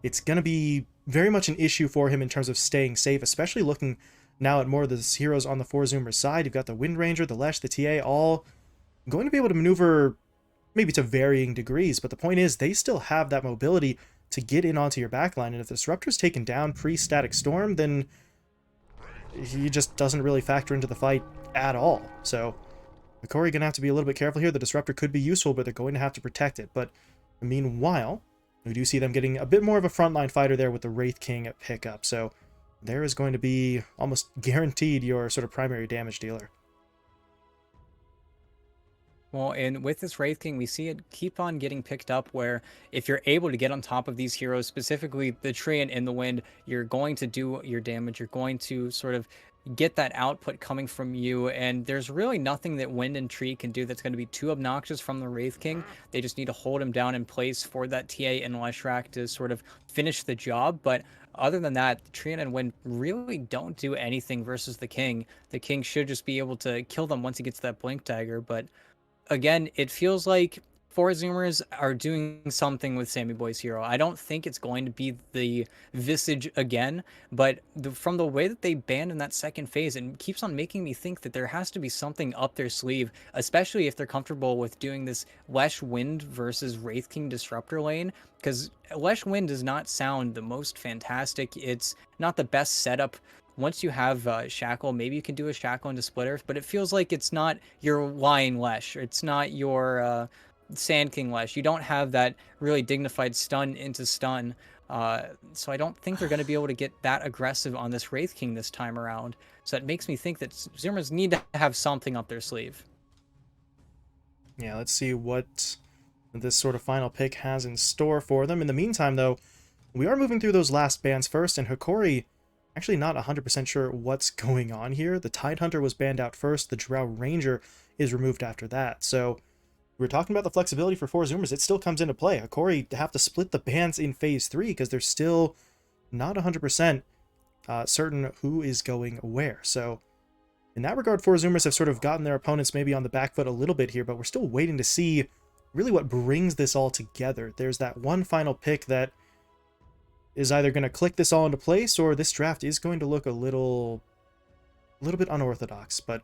it's going to be very much an issue for him in terms of staying safe, especially looking now at more of the heroes on the Four Zoomer side. You've got the Wind Ranger, the Lesh, the TA, all going to be able to maneuver maybe to varying degrees, but the point is they still have that mobility to get in onto your backline, and if the Disruptor's taken down pre-Static Storm, then he just doesn't really factor into the fight at all. So Hokori gonna have to be a little bit careful here. The Disruptor could be useful, but they're going to have to protect it. But meanwhile, we do see them getting a bit more of a frontline fighter there with the Wraith King at pickup. So there is going to be almost guaranteed your sort of primary damage dealer. Well, and with this Wraith King, we see it keep on getting picked up where if you're able to get on top of these heroes, specifically the Treant in the wind, you're going to do your damage. You're going to sort of get that output coming from you. And there's really nothing that Wind and Tree can do that's going to be too obnoxious from the Wraith King. They just need to hold him down in place for that TA and Leshrac to sort of finish the job. But other than that, Treant and Wind really don't do anything versus the King. The King should just be able to kill them once he gets that Blink Dagger. But again, it feels like Four Zoomers are doing something with Sammy Boy's hero. I don't think it's going to be the Visage again, but from the way that they banned in that second phase, it keeps on making me think that there has to be something up their sleeve, especially if they're comfortable with doing this Lesh Wind versus Wraith King Disruptor lane, because Lesh Wind does not sound the most fantastic. It's not the best setup. Once you have Shackle, maybe you can do a Shackle into Split Earth, but it feels like it's not your Lion Lesh. It's not your Sand King Lesh. You don't have that really dignified stun into stun. So I don't think they're going to be able to get that aggressive on this Wraith King this time around. So that makes me think that Zoomers need to have something up their sleeve. Yeah, let's see what this sort of final pick has in store for them. In the meantime, though, we are moving through those last bans first, and Hokori actually not 100% sure what's going on here. The Tidehunter was banned out first, the Drow Ranger is removed after that. So we are talking about the flexibility for Four Zoomers. It still comes into play. Hokori have to split the bans in Phase 3 because they're still not 100% certain who is going where. So in that regard, Four Zoomers have sort of gotten their opponents maybe on the back foot a little bit here, but we're still waiting to see really what brings this all together. There's that one final pick that is either going to click this all into place, or this draft is going to look a little bit unorthodox. But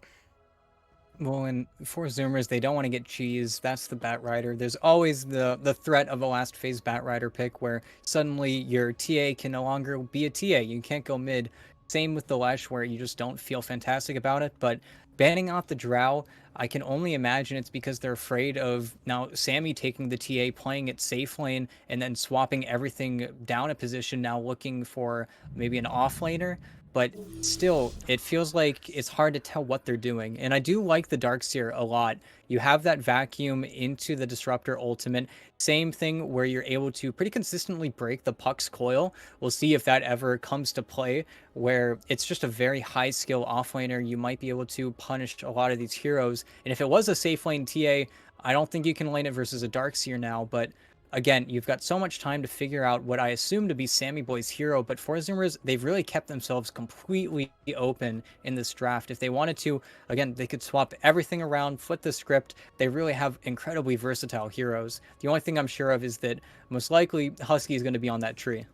well, and for Zoomers, they don't want to get cheese. That's the Bat Rider. There's always the threat of a last phase Bat Rider pick where suddenly your TA can no longer be a TA. You can't go mid. Same with the Lesh where you just don't feel fantastic about it. But banning out the Drow, I can only imagine it's because they're afraid of now Sammy taking the TA, playing it safe lane, and then swapping everything down a position, now looking for maybe an off laner. But still, it feels like it's hard to tell what they're doing. And I do like the Darkseer a lot. You have that vacuum into the Disruptor ultimate. Same thing where you're able to pretty consistently break the Puck's coil. We'll see if that ever comes to play, where it's just a very high skill offlaner. You might be able to punish a lot of these heroes. And if it was a safe lane TA, I don't think you can lane it versus a Darkseer now, but again, you've got so much time to figure out what I assume to be Sammy Boy's hero, but for Zoomers, they've really kept themselves completely open in this draft. If they wanted to, again, they could swap everything around, flip the script. They really have incredibly versatile heroes. The only thing I'm sure of is that most likely Husky is going to be on that tree.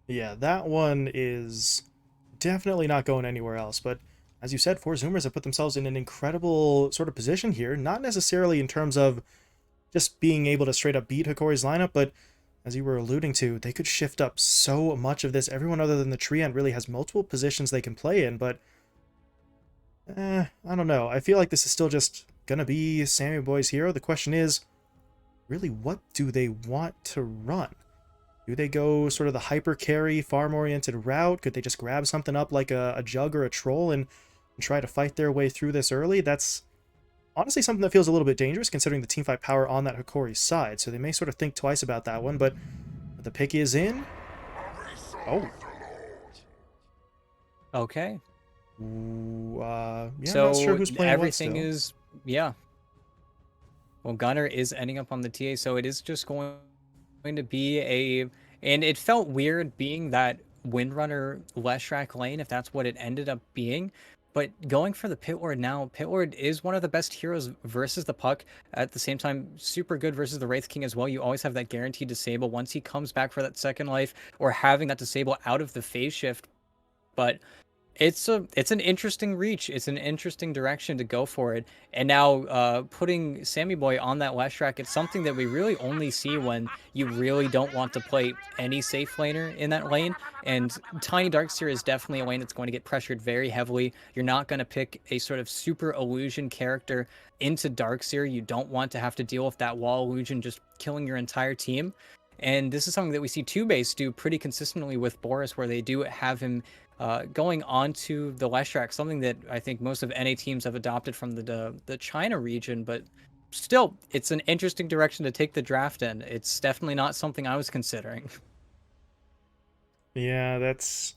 yeah, that one is definitely not going anywhere else. But as you said, Four Zoomers have put themselves in an incredible sort of position here, not necessarily in terms of just being able to straight up beat Hokori's lineup, but as you were alluding to, they could shift up so much of this. Everyone other than the Treant really has multiple positions they can play in, but I don't know. I feel like this is still just gonna be Sammy Boy's hero. The question is, really, what do they want to run? Do they go sort of the hyper carry, farm-oriented route? Could they just grab something up like a Jug or a Troll and try to fight their way through this early? That's honestly something that feels a little bit dangerous considering the teamfight power on that Hokori side, so they may sort of think twice about that one, but the pick is in. Oh. Okay. Ooh, yeah, I'm not sure So who's playing what everything still. is, yeah. Well, Gunner is ending up on the TA, so it is just going to be a, and it felt weird being that Windrunner Leshrac lane, if that's what it ended up being. But going for the Pit Lord now, Pit Lord is one of the best heroes versus the Puck. At the same time, super good versus the Wraith King as well. You always have that guaranteed disable once he comes back for that second life, or having that disable out of the phase shift. But it's an interesting reach. It's an interesting direction to go for it. And now putting Sammy Boy on that last track, it's something that we really only see when you really don't want to play any safe laner in that lane. And Tiny Darkseer is definitely a lane that's going to get pressured very heavily. You're not going to pick a sort of super illusion character into Darkseer. You don't want to have to deal with that wall illusion just killing your entire team. And this is something that we see two-base do pretty consistently with Boris, where they do have him going on to the West track, something that I think most of NA teams have adopted from the China region, but still, it's an interesting direction to take the draft in. It's definitely not something I was considering. Yeah, that's...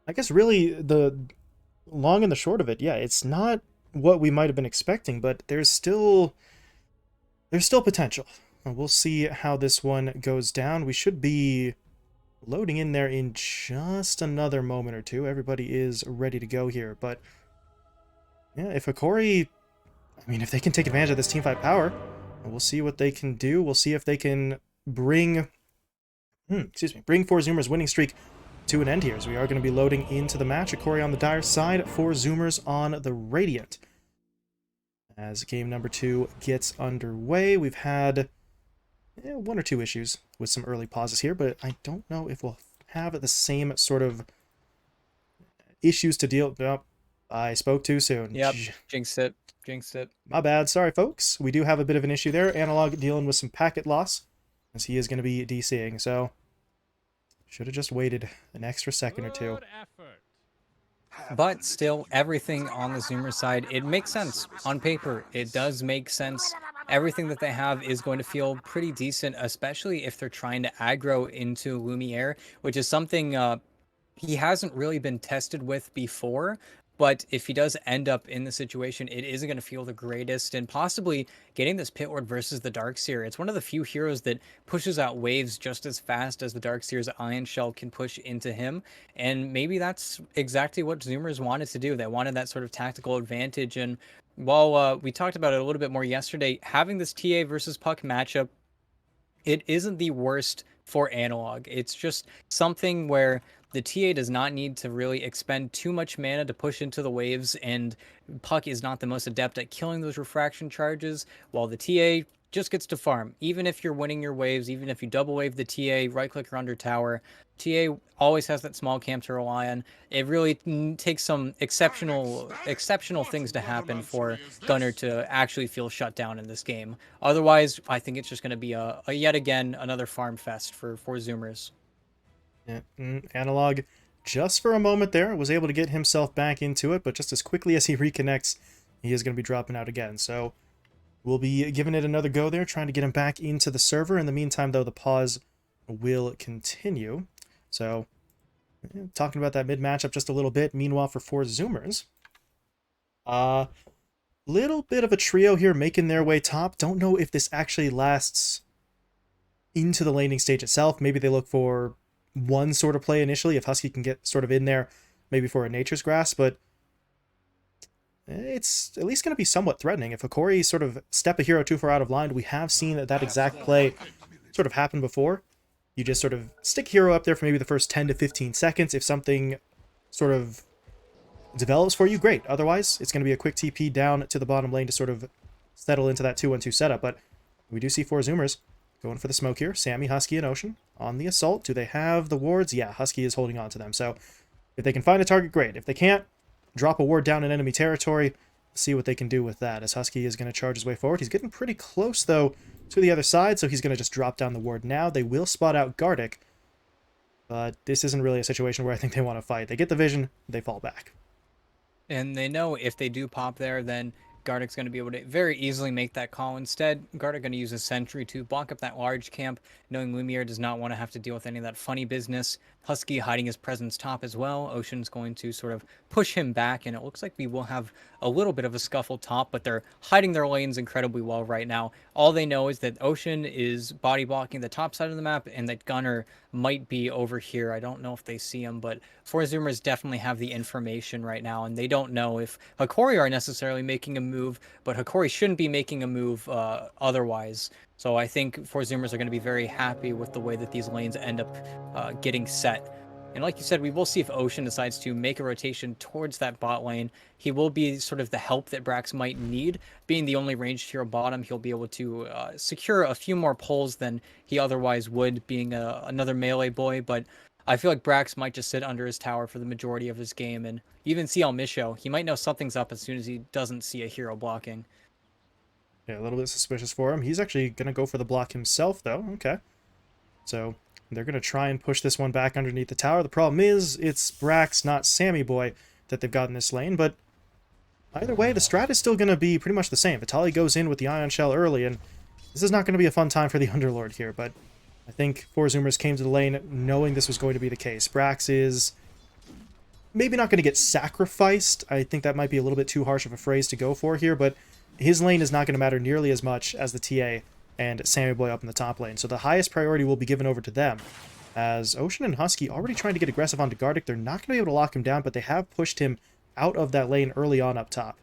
I guess really the long and the short of it, yeah, it's not what we might have been expecting, but there's still potential. We'll see how this one goes down. We should be loading in there in just another moment or two. Everybody is ready to go here, but yeah, if Hokori, I mean, if they can take advantage of this teamfight power, we'll see what they can do. We'll see if they can bring, bring For Zoomer's winning streak to an end here, as we are going to be loading into the match. Hokori on the Dire side, For Zoomers on the Radiant. As game number 2 gets underway, we've had one or two issues with some early pauses here, but I don't know if we'll have the same sort of issues to deal. Nope, I spoke too soon. Yep, jinxed it. Jinxed it. My bad. Sorry, folks. We do have a bit of an issue there. Analog dealing with some packet loss, as he is going to be DCing, so should have just waited an extra second or two. But still, everything on the Zoomer side, it makes sense. On paper, it does make sense. Everything that they have is going to feel pretty decent, especially if they're trying to aggro into Lumiere, which is something he hasn't really been tested with before. But if he does end up in the situation, it isn't going to feel the greatest. And possibly getting this Pit Lord versus the Darkseer, it's one of the few heroes that pushes out waves just as fast as the Darkseer's Ion Shell can push into him. And maybe that's exactly what Zoomers wanted to do. They wanted that sort of tactical advantage. And while we talked about it a little bit more yesterday, having this TA versus Puck matchup, it isn't the worst for Analog. It's just something where the TA does not need to really expend too much mana to push into the waves, and Puck is not the most adept at killing those refraction charges, while the TA just gets to farm. Even if you're winning your waves, even if you double wave the TA, right click or under tower, TA always has that small camp to rely on. It really takes some exceptional things to happen for Gunner to actually feel shut down in this game. Otherwise, I think it's just going to be a yet again another farm fest for Zoomers. Yeah, Analog, just for a moment there, was able to get himself back into it, but just as quickly as he reconnects, he is going to be dropping out again. So we'll be giving it another go there, trying to get him back into the server. In the meantime, though, the pause will continue. So, talking about that mid-matchup just a little bit. Meanwhile, for Zoomers, little bit of a trio here making their way top. Don't know if this actually lasts into the laning stage itself. Maybe they look for one sort of play initially, if Husky can get sort of in there, maybe for a Nature's Grasp, but it's at least going to be somewhat threatening. If Hokori sort of step a hero too far out of line, we have seen that exact play sort of happen before. You just sort of stick hero up there for maybe the first 10 to 15 seconds. If something sort of develops for you, great. Otherwise, it's going to be a quick TP down to the bottom lane to sort of settle into that 2-1-2 setup. But we do see 4 Zoomers going for the smoke here. Sammy, Husky, and Ocean on the assault. Do they have the wards? Yeah, Husky is holding on to them. So if they can find a target, great. If they can't, drop a ward down in enemy territory, see what they can do with that, as Husky is going to charge his way forward. He's getting pretty close, though, to the other side, so he's going to just drop down the ward now. They will spot out Gardic, but this isn't really a situation where I think they want to fight. They get the vision, they fall back. And they know if they do pop there, then Gardeck's going to be able to very easily make that call. Instead, Gardeck going to use a sentry to block up that large camp, knowing Lumiere does not want to have to deal with any of that funny business. Husky hiding his presence top as well. Ocean's going to sort of push him back, and it looks like we will have a little bit of a scuffle top, but they're hiding their lanes incredibly well right now. All they know is that Ocean is body blocking the top side of the map, and that Gunner might be over here. I don't know if they see him, but Four Zoomers definitely have the information right now, and they don't know if Hokori are necessarily making a move, but Hokori shouldn't be making a move otherwise. So I think Four Zoomers are going to be very happy with the way that these lanes end up getting set. And like you said, we will see if Ocean decides to make a rotation towards that bot lane. He will be sort of the help that Brax might need. Being the only ranged hero bottom, he'll be able to secure a few more pulls than he otherwise would, being another melee boy. But I feel like Brax might just sit under his tower for the majority of his game. And even see El Misho, he might know something's up as soon as he doesn't see a hero blocking. Yeah, a little bit suspicious for him. He's actually going to go for the block himself, though. Okay. So they're going to try and push this one back underneath the tower. The problem is it's Brax, not Sammy Boy, that they've got in this lane. But either way, the strat is still going to be pretty much the same. Vitaly goes in with the Ion Shell early, and this is not going to be a fun time for the Underlord here. But I think Four Zoomers came to the lane knowing this was going to be the case. Brax is maybe not going to get sacrificed. I think that might be a little bit too harsh of a phrase to go for here, but his lane is not going to matter nearly as much as the TA and Sammy Boy up in the top lane. So the highest priority will be given over to them. As Ocean and Husky already trying to get aggressive onto Gardeck, they're not going to be able to lock him down, but they have pushed him out of that lane early on up top.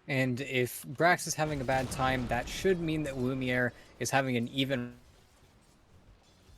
And if Brax is having a bad time, that should mean that Lumiere is having an even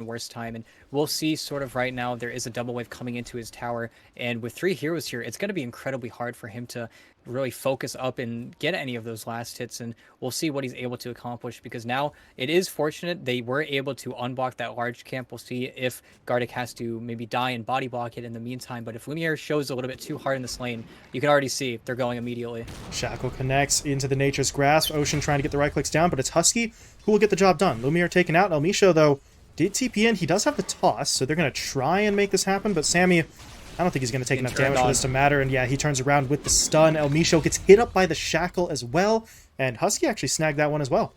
worse time. And we'll see sort of right now there is a double wave coming into his tower, and with 3 heroes here, it's going to be incredibly hard for him to really focus up and get any of those last hits. And we'll see what he's able to accomplish, because now it is fortunate they were able to unblock that large camp. We'll see if Gardeck has to maybe die and body block it in the meantime, but if Lumiere shows a little bit too hard in this lane, you can already see they're going immediately. Shackle connects into the Nature's Grasp. Ocean trying to get the right clicks down, but it's Husky who will get the job done. Lumiere taken out. El Misho, though, did TP in. He does have the toss, so they're going to try and make this happen, but Sammy, I don't think he's going to take enough damage for this to matter, and yeah, he turns around with the stun. El Misho gets hit up by the Shackle as well, and Husky actually snagged that one as well.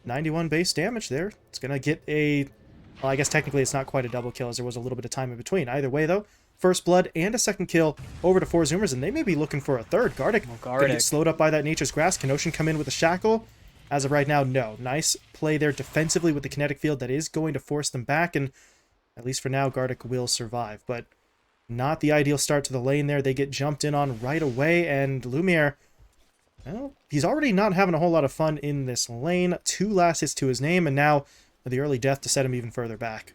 91 base damage there. It's going to get a... Well, I guess technically it's not quite a double kill, as there was a little bit of time in between. Either way, though, first blood and a second kill over to Four Zoomers, and they may be looking for a third. Gardeck gonna get slowed up by that Nature's Grasp. Can Ocean come in with a Shackle? As of right now, no. Nice play there defensively with the kinetic field. That is going to force them back, and at least for now, Gardeck will survive. But not the ideal start to the lane there. They get jumped in on right away, and Lumiere, well, he's already not having a whole lot of fun in this lane. 2 last hits to his name, and now the early death to set him even further back.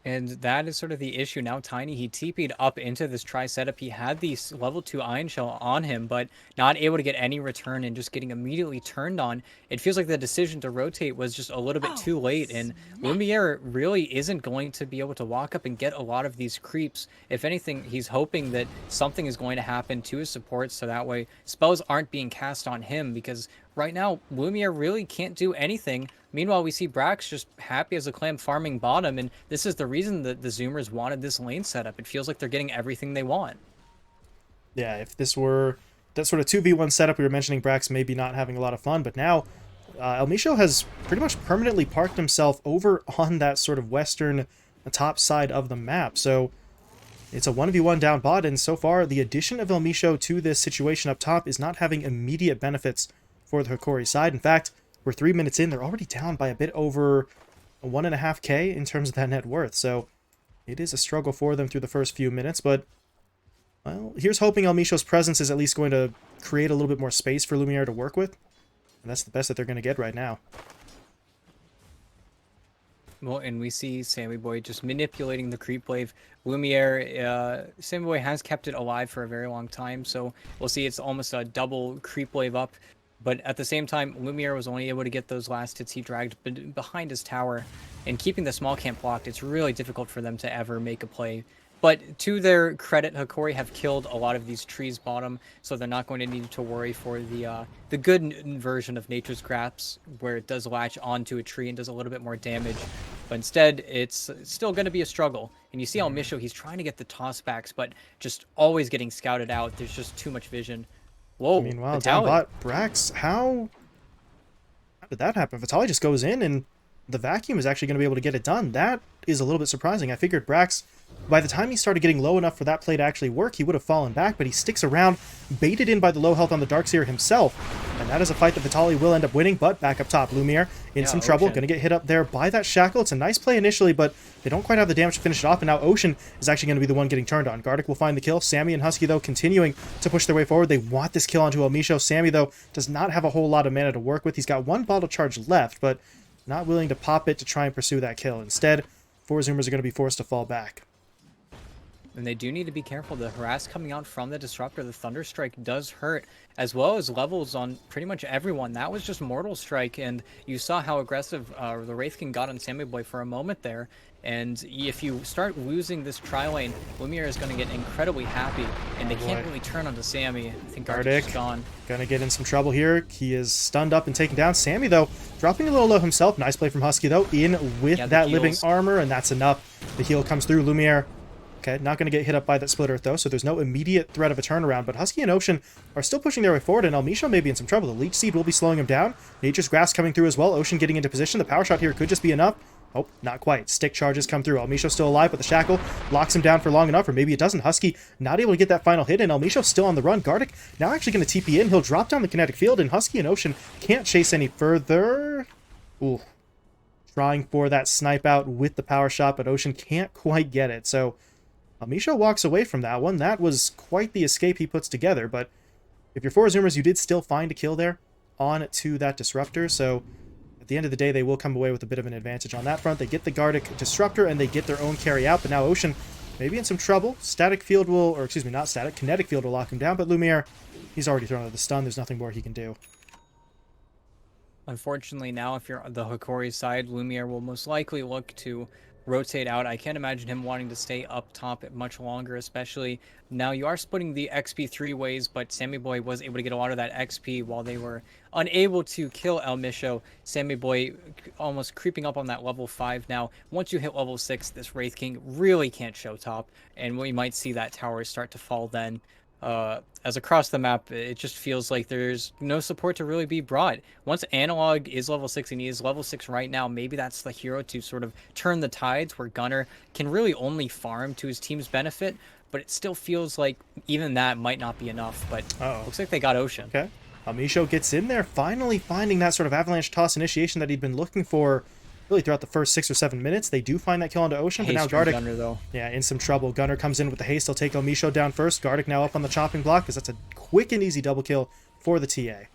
And that is sort of the issue now. Tiny, he TP'd up into this try setup. He had the level 2 Iron Shell on him, but not able to get any return and just getting immediately turned on. It feels like the decision to rotate was just a little bit too late, and Lumiere really isn't going to be able to walk up and get a lot of these creeps. If anything, he's hoping that something is going to happen to his support, so that way spells aren't being cast on him, because right now, Lumiere really can't do anything. Meanwhile, we see Brax just happy as a clam farming bottom, and this is the reason that the Zoomers wanted this lane setup. It feels like they're getting everything they want. Yeah, if this were that sort of 2v1 setup we were mentioning, Brax maybe not having a lot of fun, but now El Misho has pretty much permanently parked himself over on that sort of western top side of the map. So it's a 1v1 down bot, and so far the addition of El Misho to this situation up top is not having immediate benefits for the Hokori side. In fact, we're 3 minutes in, they're already down by a bit over 1.5k in terms of that net worth. So it is a struggle for them through the first few minutes, but well, here's hoping El Misho's presence is at least going to create a little bit more space for Lumiere to work with. And that's the best that they're going to get right now. Well, and we see Sammy Boy just manipulating the creep wave. Lumiere, Sammy Boy has kept it alive for a very long time, so we'll see it's almost a double creep wave up. But at the same time, Lumiere was only able to get those last hits he dragged behind his tower. And keeping the small camp blocked, it's really difficult for them to ever make a play. But to their credit, Hokori have killed a lot of these trees bottom, so they're not going to need to worry for the good version of Nature's Grasp, where it does latch onto a tree and does a little bit more damage. But instead, it's still going to be a struggle. And you see El Misho, he's trying to get the tossbacks, but just always getting scouted out. There's just too much vision. Whoa, Meanwhile, down Vitaly. bot, Brax, how did that happen? Vitaly just goes in, and the vacuum is actually going to be able to get it done. That is a little bit surprising. I figured Brax, by the time he started getting low enough for that play to actually work, he would have fallen back, but he sticks around, baited in by the low health on the Darkseer himself, and that is a fight that Vitaly will end up winning, but back up top, Lumiere in Yeah, some trouble, Ocean. going to get hit up there by that Shackle. It's a nice play initially, but they don't quite have the damage to finish it off, and now Ocean is actually going to be the one getting turned on. Gardic will find the kill. Sammy and Husky, though, continuing to push their way forward. They want this kill onto Elmisho. Sammy, though, does not have a whole lot of mana to work with. He's got one bottle charge left, but not willing to pop it to try and pursue that kill. Instead, 4 Zoomers are going to be forced to fall back. And they do need to be careful. The harass coming out from the Disruptor, the Thunder Strike does hurt, as well as levels on pretty much everyone. That was just Mortal Strike, and you saw how aggressive the Wraith King got on Sammy Boy for a moment there. And if you start losing this tri-lane, Lumiere is going to get incredibly happy, and they can't really turn onto Sammy. I think Gardic is gone. Gonna get in some trouble here. He is stunned up and taken down. Sammy, though, dropping a little low himself. Nice play from Husky, though, in with that living armor, and that's enough. The heal comes through. Lumiere, okay, not going to get hit up by that Split Earth, though, so there's no immediate threat of a turnaround, but Husky and Ocean are still pushing their way forward, and Elmisho may be in some trouble. The Leech Seed will be slowing him down. Nature's Grasp coming through as well. Ocean getting into position. The Power Shot here could just be enough. Oh, not quite. Stick charges come through. Elmisho still alive, but the Shackle locks him down for long enough, or maybe it doesn't. Husky not able to get that final hit, and Elmisho still on the run. Gardic now actually going to TP in. He'll drop down the kinetic field, and Husky and Ocean can't chase any further. Ooh. Trying for that snipe out with the Power Shot, but Ocean can't quite get it, so Elmisho walks away from that one. That was quite the escape he puts together, but if you're 4 Zoomers, you did still find a kill there on to that Disruptor, so at the end of the day, they will come away with a bit of an advantage on that front. They get the Gardic Disruptor, and they get their own carry out, but now Ocean may be in some trouble. Static Field will, or excuse me, not Static, Kinetic Field will lock him down, but Lumiere, he's already thrown out the stun. There's nothing more he can do. Unfortunately, now if you're the Hokori side, Lumiere will most likely look to rotate out. I can't imagine him wanting to stay up top much longer, especially now you are splitting the XP 3 ways, but Sammy Boy was able to get a lot of that XP while they were unable to kill Elmisho. Sammy Boy almost creeping up on that level 5 now. Once you hit level 6, this Wraith King really can't show top, and we might see that tower start to fall then. As across the map, it just feels like there's no support to really be brought. Once Analog is level 6 and he is level 6 right now, maybe that's the hero to sort of turn the tides, where Gunnar can really only farm to his team's benefit, but it still feels like even that might not be enough. But looks like they got Ocean. Okay. Elmisho gets in there, finally finding that sort of avalanche toss initiation that he'd been looking for really throughout the first 6 or 7 minutes. They do find that kill onto Ocean, but now Gardic, Gunnar, though. Yeah, in some trouble. Gunnar comes in with the haste. He'll take Elmisho down first. Gardic now up on the chopping block, because that's a quick and easy double kill for the TA.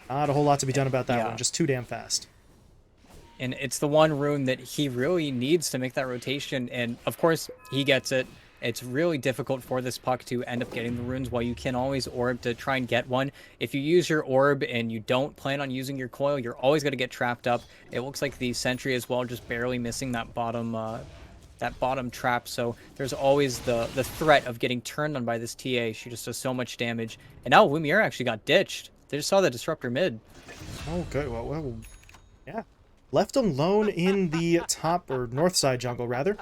Not a whole lot to be done about that one. Just too damn fast. And it's the one rune that he really needs to make that rotation, and of course he gets it. It's really difficult for this puck to end up getting the runes, while you can always orb to try and get one. If you use your orb and you don't plan on using your coil, you're always going to get trapped up. It looks like the sentry as well, just barely missing that bottom trap, so there's always the threat of getting turned on by this TA. She just does so much damage. And now Lumiere actually got ditched. They just saw the Disruptor mid. Oh, good. Well, yeah. Left alone in the top, or north side jungle, rather,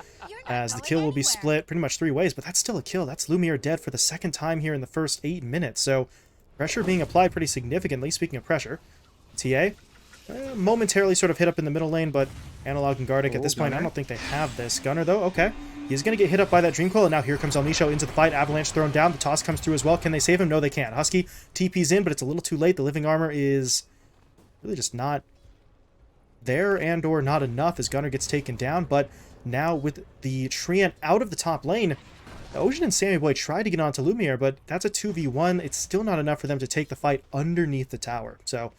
as the kill will be split pretty much 3 ways, but that's still a kill. That's Lumiere dead for the 2nd time here in the first 8 minutes, so pressure being applied pretty significantly. Speaking of pressure, TA momentarily sort of hit up in the middle lane, but Analog and Gardic at this point, I don't think they have this. Gunnar, though, okay. He's going to get hit up by that Dream Coil, and now here comes Elmisho into the fight. Avalanche thrown down. The toss comes through as well. Can they save him? No, they can't. Husky TP's in, but it's a little too late. The living armor is really just not there, and or not enough, as Gunnar gets taken down. But now with the Treant out of the top lane, Ocean and Sammy Boy try to get onto Lumiere, but that's a 2v1. It's still not enough for them to take the fight underneath the tower. So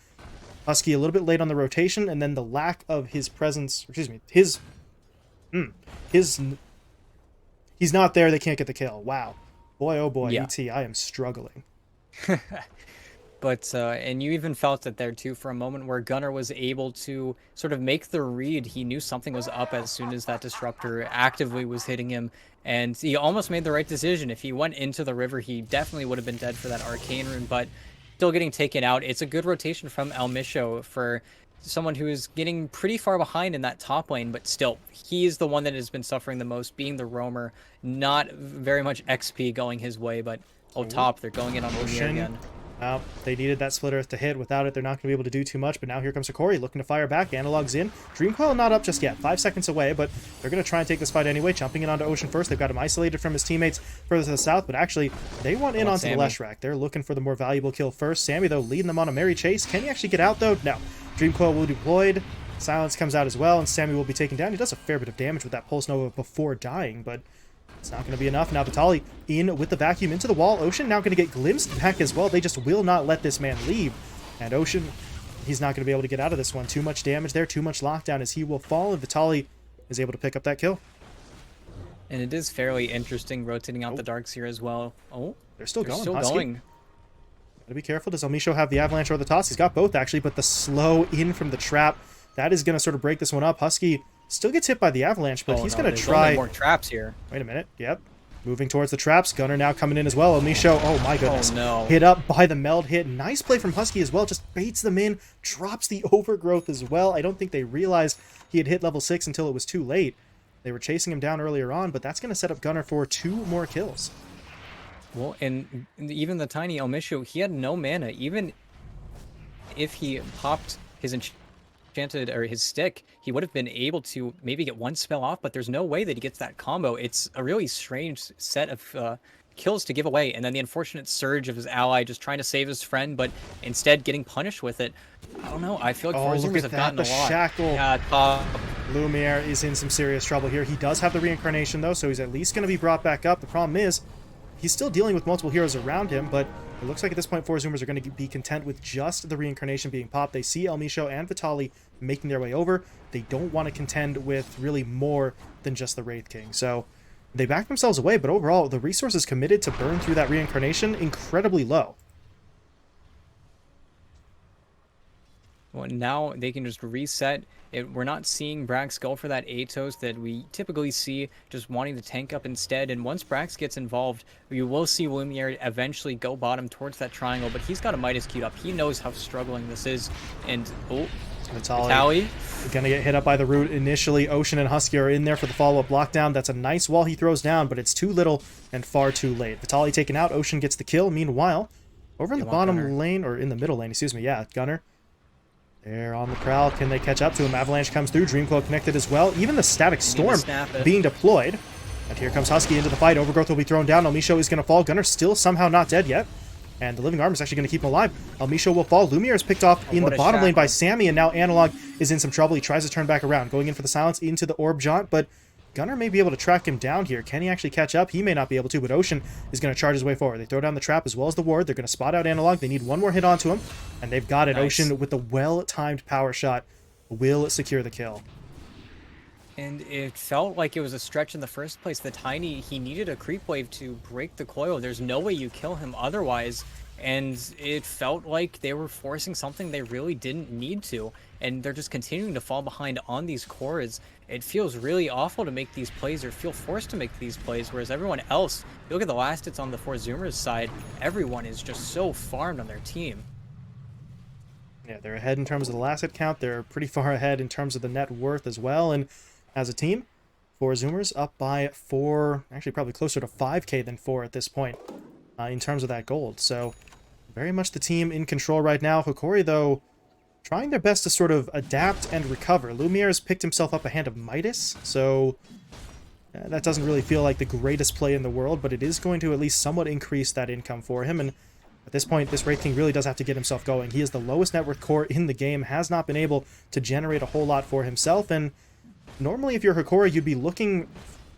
Husky a little bit late on the rotation, and then the lack of his presence, excuse me, he's not there. They can't get the kill. Wow. Boy, oh boy, ET, I am struggling. But, and you even felt it there too for a moment, where Gunnar was able to sort of make the read. He knew something was up as soon as that Disruptor actively was hitting him, and he almost made the right decision. If he went into the river, he definitely would have been dead for that Arcane Rune, but still getting taken out. It's a good rotation from Elmisho for someone who is getting pretty far behind in that top lane, but still, he is the one that has been suffering the most, being the roamer. Not very much XP going his way, but top, they're going in on Lumiere again. They needed that split earth to hit. Without it, they're not going to be able to do too much. But now here comes Hokori looking to fire back. Analog's in. Dream Coil not up just yet. 5 seconds away, but they're going to try and take this fight anyway. Jumping in onto Ocean first. They've got him isolated from his teammates further to the south, but actually, they want in onto the Leshrac. They're looking for the more valuable kill first. Sammy, though, leading them on a merry chase. Can he actually get out, though? No. Dream Coil will be deployed. Silence comes out as well, and Sammy will be taken down. He does a fair bit of damage with that Pulse Nova before dying, but it's not going to be enough. Now Vitaly in with the vacuum into the wall. Ocean now going to get glimpsed back as well. They just will not let this man leave. And Ocean, he's not going to be able to get out of this one. Too much damage there, too much lockdown as he will fall, and Vitaly is able to pick up that kill. And it is fairly interesting rotating out the darks here as well. Oh, they're still going. Gotta be careful. Does Elmisho have the avalanche or the toss? He's got both actually, but the slow in from the trap, that is going to sort of break this one up. Husky still gets hit by the avalanche, but he's going to try... Only more traps here. Wait a minute. Yep. Moving towards the traps. Gunner now coming in as well. Elmisho, oh my goodness. Oh no. Hit up by the meld hit. Nice play from Husky as well. Just baits them in. Drops the overgrowth as well. I don't think they realized he had hit level 6 until it was too late. They were chasing him down earlier on, but that's going to set up Gunner for 2 more kills. Well, and even the tiny Elmisho, he had no mana. Even if he popped his enchanted or his stick, he would have been able to maybe get one spell off, but there's no way that he gets that combo. It's a really strange set of kills to give away, and then the unfortunate surge of his ally just trying to save his friend, but instead getting punished with it. I don't know. I feel like Forzoomers have gotten a lot. Shackle. Yeah, top. Lumiere is in some serious trouble here. He does have the reincarnation though, so he's at least going to be brought back up. The problem is, he's still dealing with multiple heroes around him, but it looks like at this point Forzoomers are going to be content with just the reincarnation being popped. They see Elmisho and Vitaly making their way over. They don't want to contend with really more than just the Wraith King. So they back themselves away, but overall, the resources committed to burn through that reincarnation incredibly low. Well, now they can just reset. We're not seeing Brax go for that Atos that we typically see, just wanting to tank up instead. And once Brax gets involved, you will see Lumiere eventually go bottom towards that triangle, but he's got a Midas queued up. He knows how struggling this is. And, oh, Vitaly gonna get hit up by the root initially. Ocean and Husky are in there for the follow-up lockdown. That's a nice wall he throws down, but it's too little and far too late. Vitaly taken out. Ocean gets the kill. Meanwhile, over in the bottom lane, or in the middle lane, excuse me, yeah, Gunner. They're on the prowl. Can they catch up to him? Avalanche comes through. Dreamcoil connected as well. Even the Static Storm being deployed. And here comes Husky into the fight. Overgrowth will be thrown down. Elmisho is going to fall. Gunner still somehow not dead yet. And the Living Armor is actually going to keep him alive. Elmisho will fall. Lumiere is picked off in the bottom lane by Sammy, and now Analog is in some trouble. He tries to turn back around, going in for the silence into the Orb Jaunt, but Gunner may be able to track him down here. Can he actually catch up? He may not be able to, but Ocean is going to charge his way forward. They throw down the trap as well as the ward. They're going to spot out Analog. They need one more hit onto him, and they've got it. Nice. Ocean, with the well-timed power shot, will secure the kill. And it felt like it was a stretch in the first place. The Tiny, he needed a creep wave to break the coil. There's no way you kill him otherwise. And it felt like they were forcing something they really didn't need to. And they're just continuing to fall behind on these cores. It feels really awful to make these plays or feel forced to make these plays, whereas everyone else, you look at the last hits on the Forzoomers side, everyone is just so farmed on their team. Yeah, they're ahead in terms of the last hit count. They're pretty far ahead in terms of the net worth as well. And as a team, Forzoomers up by 4, actually probably closer to 5k than 4 at this point in terms of that gold. So very much the team in control right now. Hokori, though, trying their best to sort of adapt and recover. Lumiere has picked himself up a hand of Midas, so that doesn't really feel like the greatest play in the world, but it is going to at least somewhat increase that income for him. And at this point, this Wraith King really does have to get himself going. He is the lowest net worth core in the game, has not been able to generate a whole lot for himself, and normally if you're Hokori, you'd be looking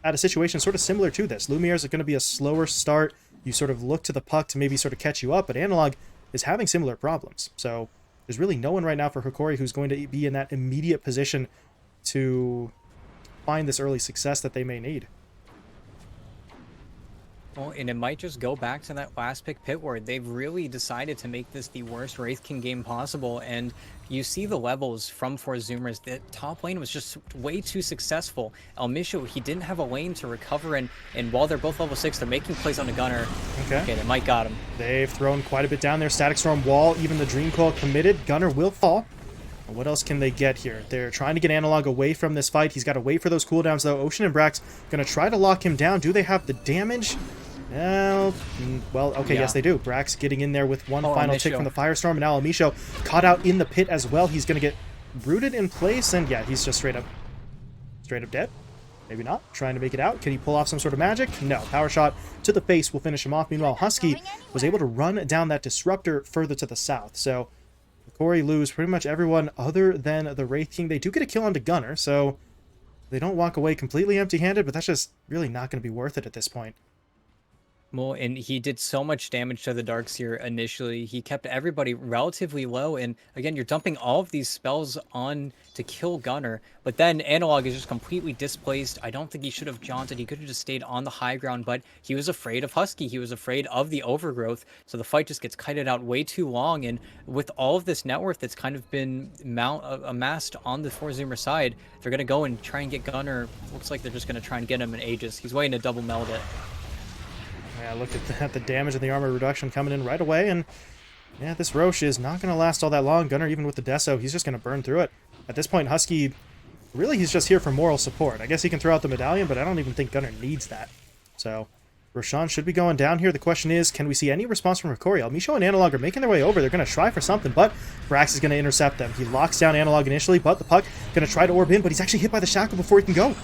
at a situation sort of similar to this. Lumiere is going to be a slower start. You sort of look to the puck to maybe sort of catch you up, but Analog is having similar problems. So there's really no one right now for Hokori who's going to be in that immediate position to find this early success that they may need. Well, and it might just go back to that last pick pit where they've really decided to make this the worst Wraith King game possible, and you see the levels from Forzoomers. The top lane was just way too successful. Elmisho, he didn't have a lane to recover, and while they're both level 6, they're making plays on the Gunner. Okay, they might got him. They've thrown quite a bit down there. Static Storm wall, even the Dream Coil committed. Gunner will fall. What else can they get here? They're trying to get Analog away from this fight. He's got to wait for those cooldowns, though. Ocean and Brax going to try to lock him down. Do they have the damage? Well, okay, yes, Yeah. they do. Brax getting in there with one Oh, final tick from the Firestorm, and now Amisho caught out in the pit as well. He's going to get rooted in place, and yeah, he's just straight up dead. Maybe not. Trying to make it out. Can he pull off some sort of magic? No. Power shot to the face will finish him off. Meanwhile, Husky was able to run down that Disruptor further to the south. So, Hokori lose pretty much everyone other than the Wraith King. They do get a kill onto Gunner, so they don't walk away completely empty-handed, but that's just really not going to be worth it at this point. Well, and he did so much damage to the Darkseer initially. He kept everybody relatively low, and again, you're dumping all of these spells on to kill Gunner, but then Analog is just completely displaced. I don't think he should have jaunted. He could have just stayed on the high ground, but he was afraid of Husky. He was afraid of the overgrowth, so the fight just gets kited out way too long, and with all of this net worth that's kind of been amassed on the Four-Zoomer side, they're going to go and try and get Gunner. Looks like they're just going to try and get him in Aegis. He's waiting to double meld it. Yeah, look at that, the damage and the armor reduction coming in right away, and yeah, this Roche is not going to last all that long. Gunner, even with the Deso, he's just going to burn through it. At this point, Husky, really, he's just here for moral support. I guess he can throw out the medallion, but I don't even think Gunner needs that. So, Roshan should be going down here. The question is, can we see any response from Hokori? Misho and Analog are making their way over. They're going to try for something, but Brax is going to intercept them. He locks down Analog initially, but the puck going to try to orb in, but he's actually hit by the shackle before he can go.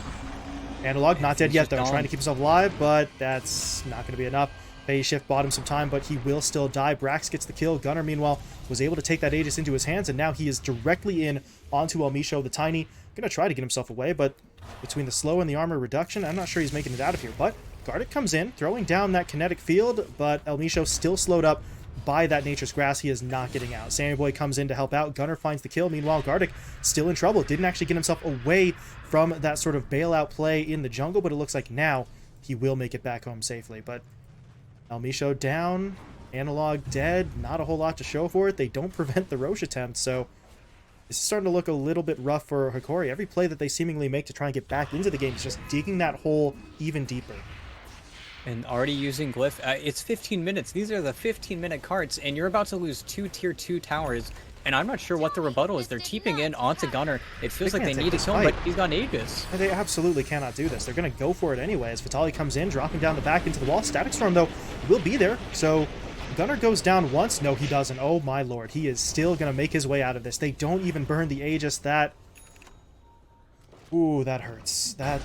Analog not dead yet, though, trying to keep himself alive, but that's not going to be enough. Phase shift bought him some time, but he will still die. Brax gets the kill. Gunner, meanwhile, was able to take that Aegis into his hands, and now he is directly in onto El Misho, the Tiny. Going to try to get himself away, but between the slow and the armor reduction, I'm not sure he's making it out of here. But Gardic comes in, throwing down that kinetic field, but El Misho still slowed up by that Nature's Grass. He is not getting out. Sammy Boy comes in to help out. Gunner finds the kill. Meanwhile, Gardic still in trouble. Didn't actually get himself away from that sort of bailout play in the jungle, but it looks like now he will make it back home safely. But El Misho down, Analog dead, not a whole lot to show for it. They don't prevent the Roche attempt, so this is starting to look a little bit rough for Hokori. Every play that they seemingly make to try and get back into the game is just digging that hole even deeper. And already using Glyph. It's 15 minutes. These are the 15-minute carts, and you're about to lose 2 tier 2 towers. And I'm not sure what the rebuttal is. They're teeping in onto Gunner. It feels like they need to kill him, but he's got Aegis. They absolutely cannot do this. They're going to go for it anyway as Vitali comes in, dropping down the back into the wall. Static Storm, though, will be there. So Gunner goes down once. No, he doesn't. Oh, my lord. He is still going to make his way out of this. They don't even burn the Aegis. That... Ooh, that hurts. That...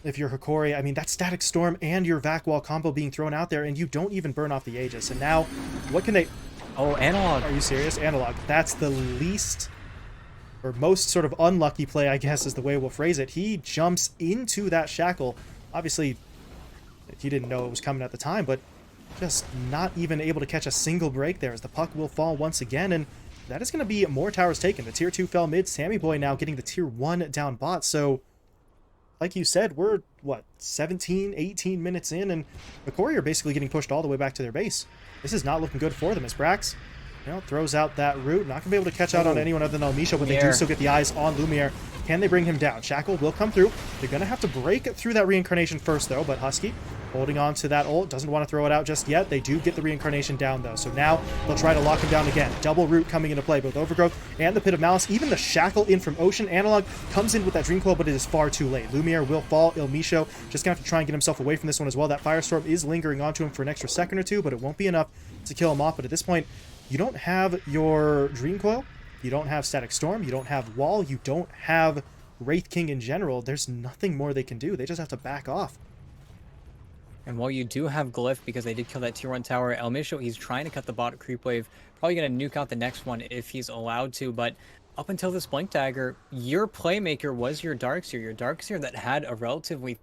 If you're Hokori, I mean, that's Static Storm and your Vac Wall combo being thrown out there, and you don't even burn off the Aegis. And now, what can they... Oh, Analog. Are you serious? Analog. That's the least, or most sort of unlucky play, I guess, is the way we'll phrase it. He jumps into that shackle. Obviously, he didn't know it was coming at the time, but just not even able to catch a single break there as the puck will fall once again, and that is going to be more towers taken. The tier 2 fell mid. Sammy Boy now getting the tier 1 down bot, so like you said, we're, what, 17, 18 minutes in, and the Hokori are basically getting pushed all the way back to their base. This is not looking good for them as Brax, you know, throws out that root. Not going to be able to catch out on anyone other than El Misho, but they do still get the eyes on Lumiere. Can they bring him down? Shackle will come through. They're going to have to break through that reincarnation first, though, but Husky holding on to that ult. Doesn't want to throw it out just yet. They do get the reincarnation down, though. So now they'll try to lock him down again. Double root coming into play, both Overgrowth and the Pit of Malice. Even the Shackle in from Ocean. Analog comes in with that Dream Coil, but it is far too late. Lumiere will fall. Il Misho just going to have to try and get himself away from this one as well. That Firestorm is lingering onto him for an extra second or two, but it won't be enough to kill him off. But at this point, you don't have your Dream Coil. You don't have Static Storm. You don't have Wall. You don't have Wraith King in general. There's nothing more they can do. They just have to back off. And while you do have Glyph, because they did kill that tier 1 tower, El Misho, he's trying to cut the bot creep wave. Probably going to nuke out the next one if he's allowed to, but up until this Blink Dagger, your playmaker was your Darkseer that had a relatively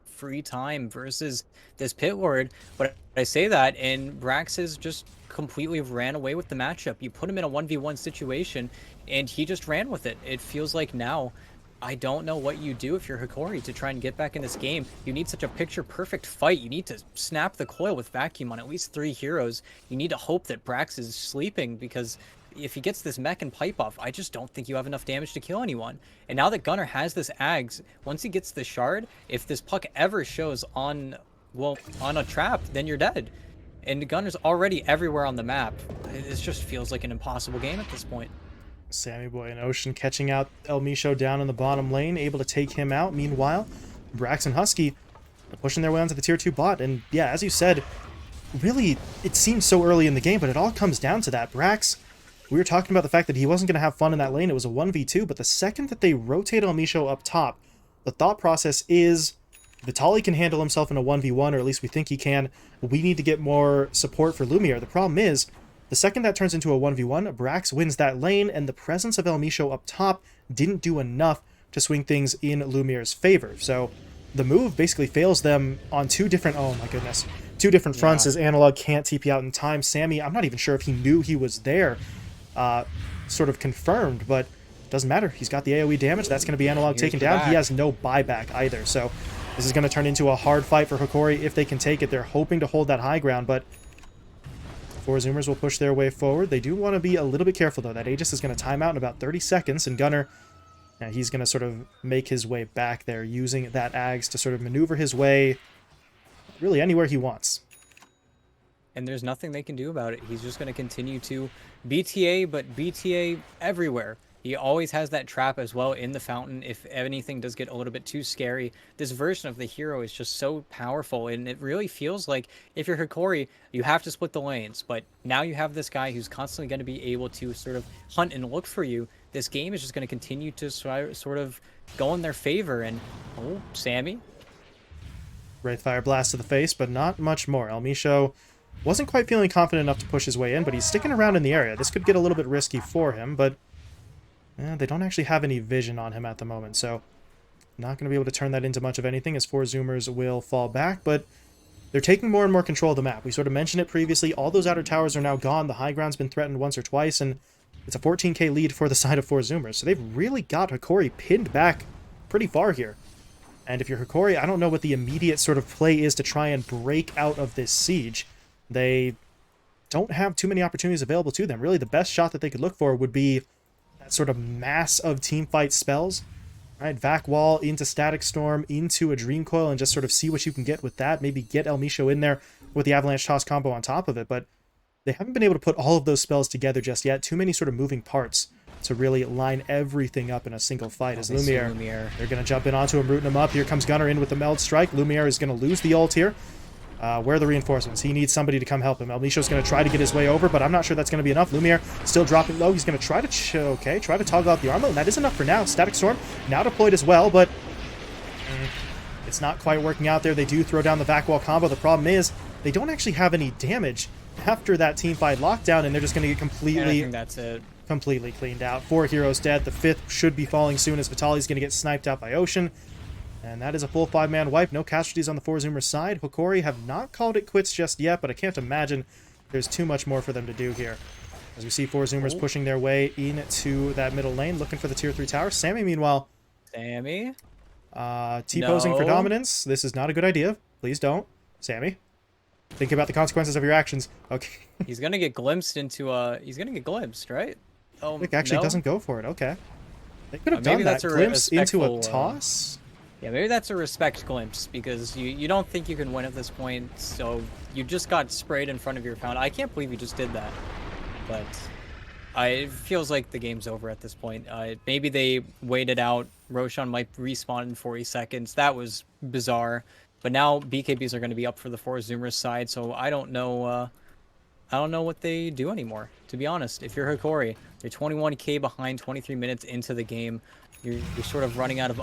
free time versus this Pit Lord. But I say that, and Brax's just completely ran away with the matchup. You put him in a 1v1 situation, and he just ran with it. It feels like now, I don't know what you do if you're Hokori to try and get back in this game. You need such a picture-perfect fight. You need to snap the coil with Vacuum on at least 3 heroes. You need to hope that Brax is sleeping, because if he gets this mech and pipe off, I just don't think you have enough damage to kill anyone. And now that Gunner has this Ags, once he gets the shard, if this puck ever shows on, well, on a trap, then you're dead. And Gunner's already everywhere on the map. It just feels like an impossible game at this point. Sammy Boy and Ocean catching out El Misho down in the bottom lane, able to take him out. Meanwhile, Brax and Husky pushing their way onto the tier 2 bot. And yeah, as you said, really, it seems so early in the game, but it all comes down to that. Brax, we were talking about the fact that he wasn't going to have fun in that lane. It was a 1v2, but the second that they rotate Elmisho up top, the thought process is Vitaly can handle himself in a 1v1, or at least we think he can. We need to get more support for Lumiere. The problem is, the second that turns into a 1v1, Brax wins that lane, and the presence of Elmisho up top didn't do enough to swing things in Lumiere's favor. So the move basically fails them on two different, oh my goodness, two different fronts as Analog can't TP out in time. Sammy, I'm not even sure if he knew he was there, sort of confirmed, but doesn't matter. He's got the AoE damage. That's going to be Analog taken down. He has no buyback either, so this is going to turn into a hard fight for Hokori if they can take it. They're hoping to hold that high ground, but Four Zoomers will push their way forward. They do want to be a little bit careful, though. That Aegis is going to time out in about 30 seconds, and Gunnar, he's going to sort of make his way back there, using that Ags to sort of maneuver his way really anywhere he wants. And there's nothing they can do about it. He's just going to continue to BTA, but BTA everywhere. He always has that trap as well in the fountain if anything does get a little bit too scary. This version of the hero is just so powerful, and it really feels like if you're Hokori, you have to split the lanes. But now you have this guy who's constantly going to be able to sort of hunt and look for you. This game is just going to continue to sort of go in their favor. And, oh, Sammy. Wraithfire blast to the face, but not much more. Elmisho wasn't quite feeling confident enough to push his way in, but he's sticking around in the area. This could get a little bit risky for him, but they don't actually have any vision on him at the moment, so not going to be able to turn that into much of anything as Four Zoomers will fall back, but they're taking more and more control of the map. We sort of mentioned it previously. All those outer towers are now gone. The high ground's been threatened once or twice, and it's a 14k lead for the side of Four Zoomers. So they've really got Hokori pinned back pretty far here. And if you're Hokori, I don't know what the immediate sort of play is to try and break out of this siege. They don't have too many opportunities available to them. Really, the best shot that they could look for would be that sort of mass of teamfight spells. Right, Vac Wall into Static Storm, into a Dream Coil, and just sort of see what you can get with that. Maybe get Elmisho in there with the Avalanche Toss combo on top of it, but they haven't been able to put all of those spells together just yet. Too many sort of moving parts to really line everything up in a single fight. As Lumiere, they're going to jump in onto him, rooting him up. Here comes Gunnar in with the Meld Strike. Lumiere is going to lose the ult here. Where are the reinforcements? He needs somebody to come help him. Elmisho's going to try to get his way over, but I'm not sure that's going to be enough. Lumiere still dropping low. He's going to try to try to toggle out the armor, and that is enough for now. Static Storm now deployed as well, but it's not quite working out there. They do throw down the Vac Wall combo. The problem is they don't actually have any damage after that teamfight lockdown, and they're just going to get completely cleaned out. 4 heroes dead. The 5th should be falling soon as Vitaly's going to get sniped out by Ocean. And that is a full 5-man wipe. No casualties on the Four Zoomer side. Hokori have not called it quits just yet, but I can't imagine there's too much more for them to do here. As we see Four Zoomers pushing their way into that middle lane, looking for the tier 3 tower. Sammy, meanwhile. Sammy? T-posing for dominance. This is not a good idea. Please don't. Sammy. Think about the consequences of your actions. Okay. He's gonna get glimpsed into he's gonna get glimpsed, right? Oh, Nick actually doesn't go for it. Okay. They could have done that. Glimpse into a toss? Yeah, maybe that's a respect glimpse, because you don't think you can win at this point, so you just got sprayed in front of your fountain. I can't believe you just did that, but it feels like the game's over at this point. Maybe they waited out. Roshan might respawn in 40 seconds. That was bizarre, but now BKBs are going to be up for the Four Zoomers side, so I don't know what they do anymore, to be honest. If you're Hokori, you're 21k behind, 23 minutes into the game. You're sort of running out of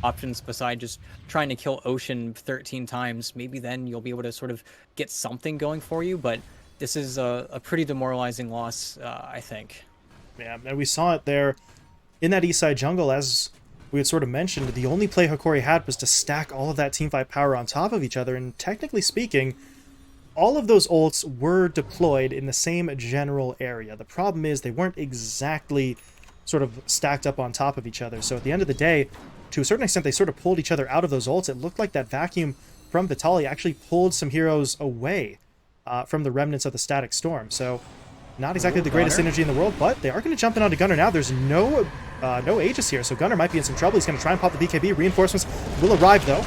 options beside just trying to kill Ocean 13 times. Maybe then you'll be able to sort of get something going for you, but this is a pretty demoralizing loss, I think. Yeah, and we saw it there in that east side jungle. As we had sort of mentioned, the only play Hokori had was to stack all of that teamfight power on top of each other, and technically speaking, all of those ults were deployed in the same general area. The problem is they weren't exactly sort of stacked up on top of each other, so at the end of the day, to a certain extent, they sort of pulled each other out of those ults. It looked like that vacuum from Vitaly actually pulled some heroes away from the remnants of the Static Storm. So, not exactly the greatest synergy in the world, but they are going to jump in onto Gunnar now. There's no Aegis here, so Gunnar might be in some trouble. He's going to try and pop the BKB. Reinforcements will arrive, though.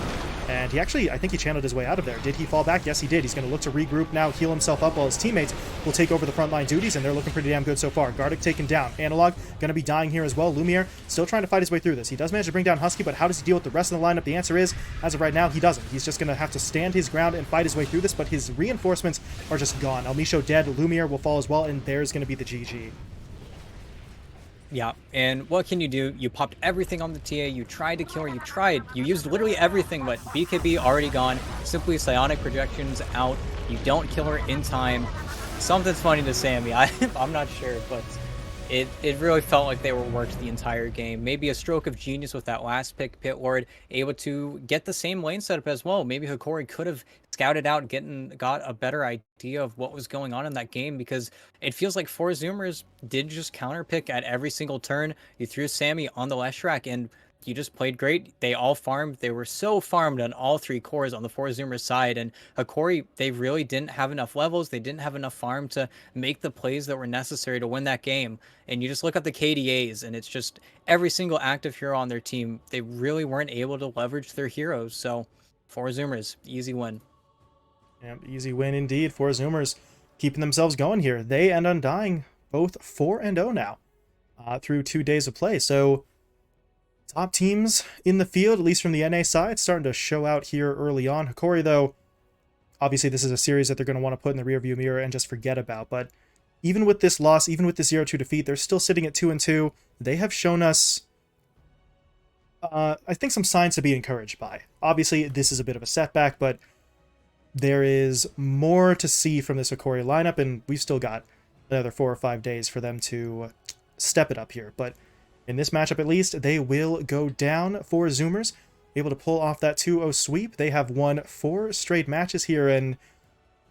And he actually, I think he channeled his way out of there. Did he fall back? Yes, he did. He's going to look to regroup now, heal himself up while his teammates will take over the frontline duties, and they're looking pretty damn good so far. Gardic taken down. Analog going to be dying here as well. Lumiere still trying to fight his way through this. He does manage to bring down Husky, but how does he deal with the rest of the lineup? The answer is, as of right now, he doesn't. He's just going to have to stand his ground and fight his way through this, but his reinforcements are just gone. Almisho dead. Lumiere will fall as well, and there's going to be the GG. Yeah, and what can you do? You popped everything on the TA, you tried to kill her, you used literally everything, but BKB already gone, simply psionic projections out, you don't kill her in time. Something's funny to Sammy, I'm not sure, but it really felt like they were worked the entire game. Maybe a stroke of genius with that last pick, Pit Lord, able to get the same lane setup as well. Maybe Hokori could have scouted out, got a better idea of what was going on in that game, because it feels like four Zoomers did just counter pick at every single turn. You threw Sammy on the Leshrac and you just played great. They all farmed. They were so farmed on all three cores on the four Zoomer side. And Hokori, they really didn't have enough levels. They didn't have enough farm to make the plays that were necessary to win that game. And you just look at the KDAs, and it's just every single active hero on their team, they really weren't able to leverage their heroes. So four Zoomers, easy win. Yeah, easy win indeed. Four Zoomers keeping themselves going here. They and Undying both 4-0 now through 2 days of play. So top teams in the field, at least from the NA side, starting to show out here early on. Hokori, though, obviously this is a series that they're going to want to put in the rearview mirror and just forget about. But even with this loss, even with the 0-2 defeat, they're still sitting at 2-2. They have shown us, I think, some signs to be encouraged by. Obviously, this is a bit of a setback, but there is more to see from this Hokori lineup, and we've still got another 4 or 5 days for them to step it up here. But in this matchup, at least, they will go down for Zoomers, able to pull off that 2-0 sweep. They have won 4 straight matches here, and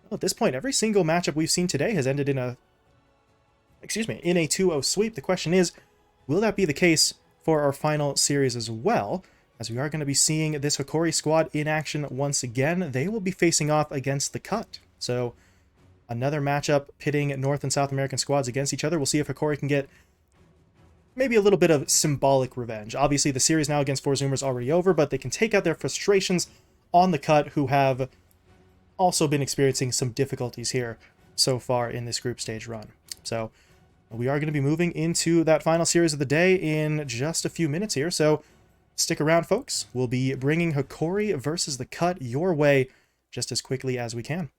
well, at this point, every single matchup we've seen today has ended in a 2-0 sweep. The question is, will that be the case for our final series as well? As we are going to be seeing this Hokori squad in action once again. They will be facing off against the Cut. So another matchup pitting North and South American squads against each other. We'll see if Hokori can get maybe a little bit of symbolic revenge. Obviously, the series now against 4 Zoomers already over, but they can take out their frustrations on the Cut, who have also been experiencing some difficulties here so far in this group stage run. So we are going to be moving into that final series of the day in just a few minutes here. So stick around, folks. We'll be bringing Hokori versus the Cut your way just as quickly as we can.